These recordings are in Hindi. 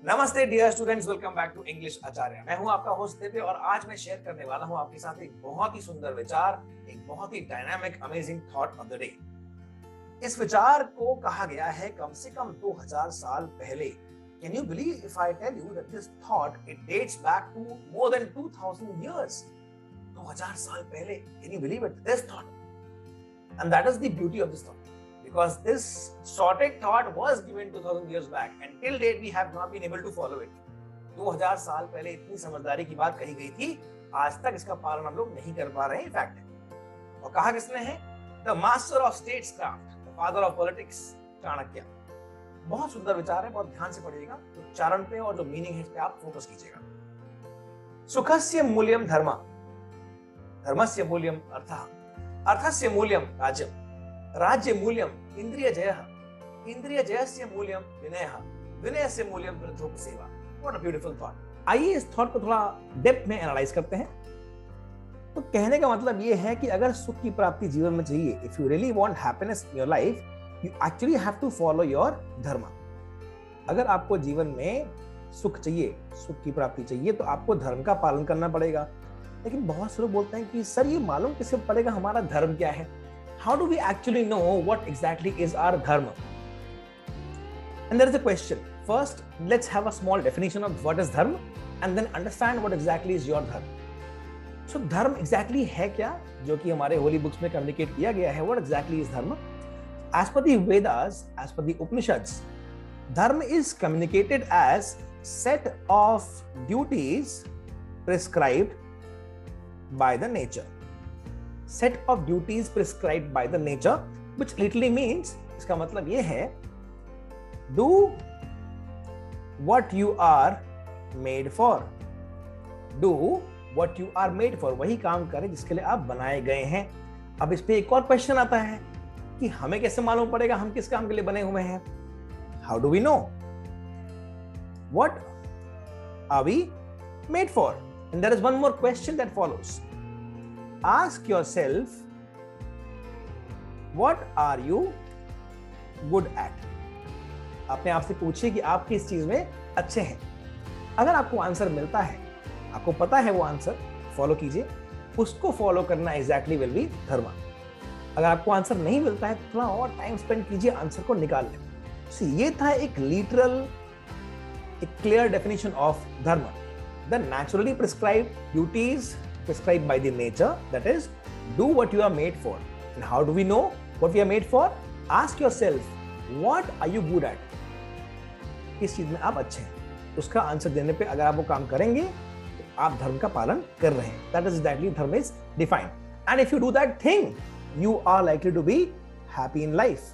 नमस्ते dear students, welcome back to English Acharya. मैं हूं आपका होस्ट दिव्य और आज मैं शेयर करने वाला हूं आपके साथ एक बहुत ही सुंदर विचार, एक बहुत ही dynamic amazing thought of the day. इस विचार को कहा गया है कम से कम 2000 साल पहले। Can you believe if I tell you that this thought it dates back to more than 2000 years? 2000 साल पहले। Can you believe it? This thought, and that is the beauty of this thought, because this sorted thought was given 2000 years back and till date we have not been able to follow it. 2000 साल पहले इतनी समझदारी की बात कही गई थी, आज तक इसका पालन हम लोग नहीं कर पा रहे हैं। फैक्ट है। और कहा किसने है? The master of statecraft, the father of politics, Chanakya. बहुत सुंदर विचार है, बहुत ध्यान से पढ़िएगा। उच्चारण पे और जो मीनिंग है इस पे आप फोकस कीजिएगा। सुखस्य मूल्यम धर्म, धर्मस्य मूल्यम अर्थः, अर्थस्य मूल्यम राज्यम, राज्य मूल्यम इंद्रिय जयः, इंद्रिय जयस्य मूल्यम विनयः, विनयस्य मूल्यम वृद्धोपसेवा। What a beautiful thought. आइए इस थॉट को थोड़ा डेप्थ में एनालाइज करते हैं। तो कहने का मतलब ये है कि अगर सुख की प्राप्ति जीवन में चाहिए, if you really want happiness in your life, you actually have to follow your dharma. अगर आपको जीवन में सुख चाहिए, सुख की प्राप्ति चाहिए, तो आपको धर्म का पालन करना पड़ेगा। लेकिन बहुत से लोग बोलते हैं कि सर ये मालूम कैसे पड़ेगा हमारा धर्म क्या है? How do we actually know what exactly is our dharma? And there is a question. First, let's have a small definition of what is dharma and then understand what exactly is your dharma. So dharma exactly है क्या, जो कि हमारे होली बुक्स में कम्युनिकेट किया गया है? What exactly is dharma? As per the Vedas, as per the Upanishads, dharma is communicated as set of duties prescribed by the nature. Set of duties prescribed by the nature, which literally means, इसका मतलब ये है, do what you are made for. Do what you are made for. वही काम करें जिसके लिए आप बनाए गए हैं। अब इस पे एक और क्वेश्चन आता है कि हमें कैसे मालूम पड़ेगा हम किस काम के लिए बने हुए हैं? How do we know? What are we made for? And there is one more question that follows. Ask yourself, what are you good at? अपने आप से पूछिए कि आप किस चीज में अच्छे हैं। अगर आपको आंसर मिलता है, आपको पता है वो आंसर, फॉलो कीजिए। उसको फॉलो करना एग्जैक्टली विल बी धर्म। अगर आपको आंसर नहीं मिलता है तो थोड़ा और टाइम स्पेंड कीजिए आंसर को निकालने। ये था एक लिटरल, एक क्लियर डेफिनेशन ऑफ धर्म। The naturally prescribed duties prescribed by the nature, that is, do what you are made for. And how do we know what we are made for? Ask yourself, what are you good at? किस चीज में आप अच्छे हैं? उसका आंसर देने पे अगर आप वो काम करेंगे तो आप धर्म का पालन कर रहे हैं। That is exactly dharma is defined. And if you do that thing, you are likely to be happy in life.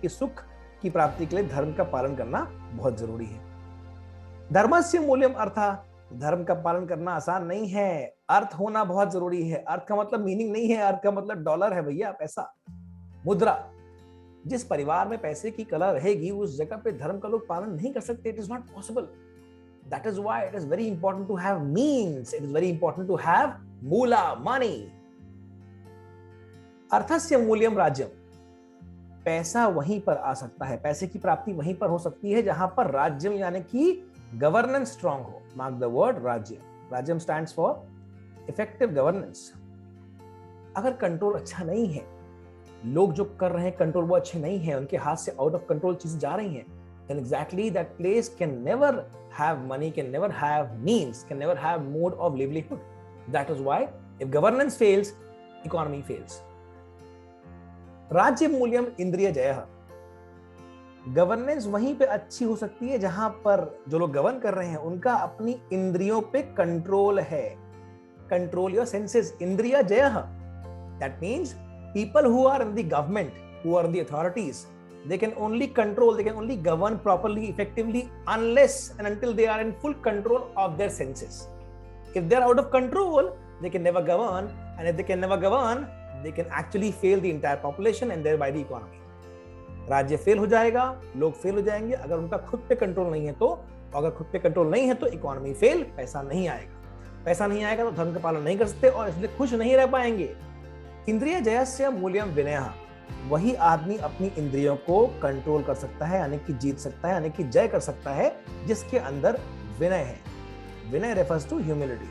कि सुख की प्राप्ति के लिए धर्म का पालन करना बहुत जरूरी है। धर्मस्य मूल्यम अर्थः, धर्म का पालन करना आसान नहीं है। अर्थ होना बहुत जरूरी है। अर्थ का मतलब मीनिंग नहीं है, अर्थ का मतलब डॉलर है भैया, पैसा, मुद्रा। जिस परिवार में पैसे की कला रहेगी उस जगह पे धर्म का लोग पालन नहीं कर सकते। It is not possible. That is why it is very important to have means, it is very important to have मूला, मनी। अर्थस्य मूल्यम राज्यम, पैसा वहीं पर आ सकता है, पैसे की प्राप्ति वहीं पर हो सकती है जहां पर राज्यम यानी कि गवर्नेंस स्ट्रांग हो। मार्क द वर्ड राज्य। राज्यम स्टैंड्स फॉर इफेक्टिव गवर्नेंस। अगर कंट्रोल अच्छा नहीं है, लोग जो कर रहे हैं कंट्रोल वो अच्छे नहीं है, उनके हाथ से आउट ऑफ कंट्रोल चीजें जा रही हैं, then exactly that place can never have money, can never have means, can never have mode of livelihood. That is why if governance fails, economy fails. राज्य मूल्यम इंद्रिय जयः, गवर्नेंस वहीं पे अच्छी हो सकती है जहां पर जो लोग गवर्न कर रहे हैं उनका अपनी इंद्रियों पे कंट्रोल है। कंट्रोल योर सेंसेस, इंद्रिय जयः। That means people who are in the government, who are in the authorities, they can only control, they can only govern properly, effectively, unless and until they are in full control of their senses. If they are out of control, they can never govern, and if they can never govern, they can actually fail the entire population and thereby the economy. राज्य फेल हो जाएगा, लोग फेल हो जाएंगे अगर उनका खुद पे कंट्रोल नहीं है तो। अगर खुद पे कंट्रोल नहीं है तो इकोनॉमी फेल, पैसा नहीं आएगा। पैसा नहीं आएगा तो धर्म का पालन नहीं कर सकते और इसलिए खुश नहीं रह पाएंगे। इंद्रिय जयस्य मूल्यम विनयः, वही आदमी अपनी इंद्रियों को कंट्रोल कर सकता है, यानी कि जीत सकता है, यानी कि जय कर सकता है, जिसके अंदर विनय है। विनय refers to humility.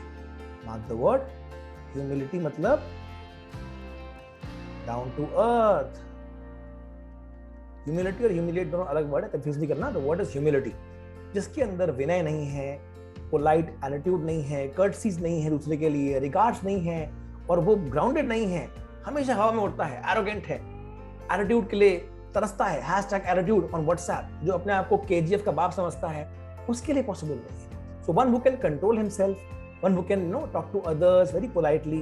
Mark the word, humility मतलब डाउन टू अर्थ। ह्यूमिलिटी और ह्यूमिलिएट दोनों अलग वर्ड है, कंफ्यूज नहीं करना। द वर्ड इज ह्यूमिलिटी, जिसके अंदर विनय नहीं है, पोलाइट एटीट्यूड नहीं है, कर्टसीज नहीं है दूसरे के लिए, रिगार्ड्स नहीं है, और वो ग्राउंडेड नहीं है, हमेशा हवा में उड़ता है, एरोगेंट है, एटीट्यूड के लिए तरसता है, #एटीट्यूड ऑन व्हाट्सएप, जो अपने आप को केजीएफ का बाप समझता है, उसके लिए पॉसिबल नहीं है। So one who can control himself, one who can talk to others very politely,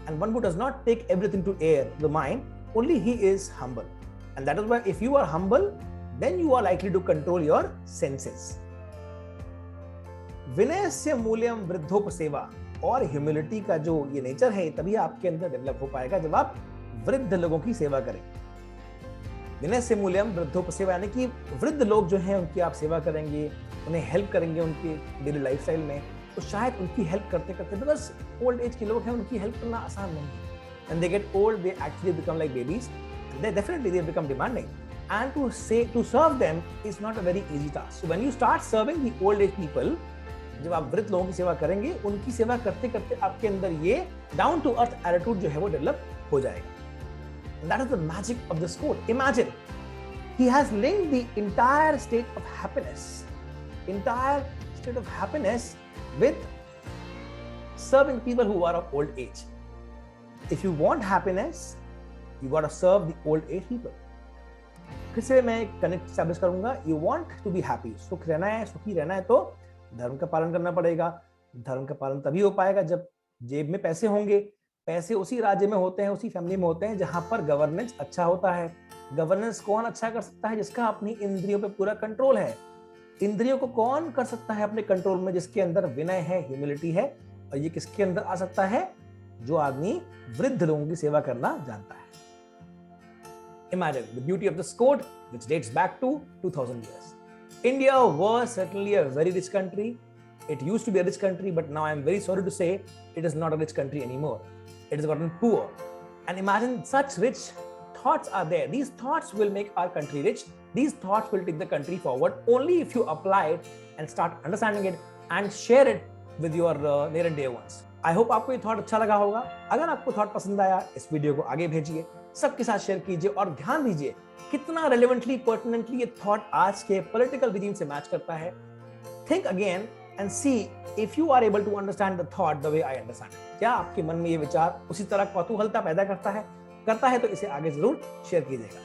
and one who does not take everything to air the mind, only he is humble. And that is why if you are humble, then you are likely to control your senses. विनयस्य मूल्यम वृद्धोपसेवा, और ह्यूमिलिटी का जो ये नेचर है तभी आपके अंदर डेवलप हो पाएगा जब आप वृद्ध लोगों की सेवा करें। विनयस्य मूल्यम वृद्धोपसेवा, यानी कि वृद्ध लोग जो हैं उनकी आप सेवा करेंगे, उन्हें हेल्प करेंगे उनके डेली लाइफस्टाइल में, तो शायद उनकी हेल्प करते करते, बिकॉज ओल्ड एज के लोग हैं, उनकी हेल्प करना आसान नहीं है, and they get old, they actually become like babies, they definitely they become demanding, and to serve them is not a very easy task. So when you start serving the old age people, जब आप वृद्ध लोगों की सेवा करेंगे, उनकी सेवा करते करते आपके अंदर ये डाउन टू अर्थ एटीट्यूड जो है वो डेवलप हो जाएगा। And that is the magic of this quote. Imagine he has linked the entire state of happiness with serving people who are of old age. If you want happiness, you got to serve the old age people. फिर से मैं कनेक्ट एस्टैब्लिश करूंगा, you want to be happy, सुख रहना है, सुखी रहना है, तो धर्म का पालन करना पड़ेगा। धर्म का पालन तभी हो पाएगा जब जेब में पैसे होंगे। पैसे उसी राज्य में होते हैं, उसी फैमिली में होते हैं जहां पर गवर्नेंस अच्छा होता है। गवर्नेंस कौन अच्छा कर सकता है? जिसका अपनी इंद्रियों पे पूरा कंट्रोल है। इंद्रियों को कौन कर सकता है अपने कंट्रोल में? जिसके अंदर विनय है, ह्यूमिलिटी है। और ये किसके अंदर आ सकता है? जो आदमी वृद्ध लोगों की सेवा करना जानता है। Imagine the beauty of this quote, which dates back to 2000 years. India was certainly a very rich country. It used to be a rich country, but now I'm very sorry to say it is not a rich country anymore. It has gotten poor. And imagine such rich thoughts are there. These thoughts will make our country rich. These thoughts will take the country forward only if you apply it and start understanding it and share it with your near and dear ones. I hope आपको ये थॉट अच्छा लगा होगा। अगर आपको थॉट पसंद आया, इस वीडियो को आगे भेजिए, सबके साथ शेयर कीजिए, और ध्यान दीजिए कितना रेलेवेंटली, पर्टिनेंटली ये थॉट आज के पॉलिटिकल रिजीम से मैच करता है। Think again and see if you are able to understand the thought the way I understand. क्या आपके मन में ये विचार उसी तरह कौतूहलता पैदा करता है तो इसे आगे जरूर शेयर कीजिएगा।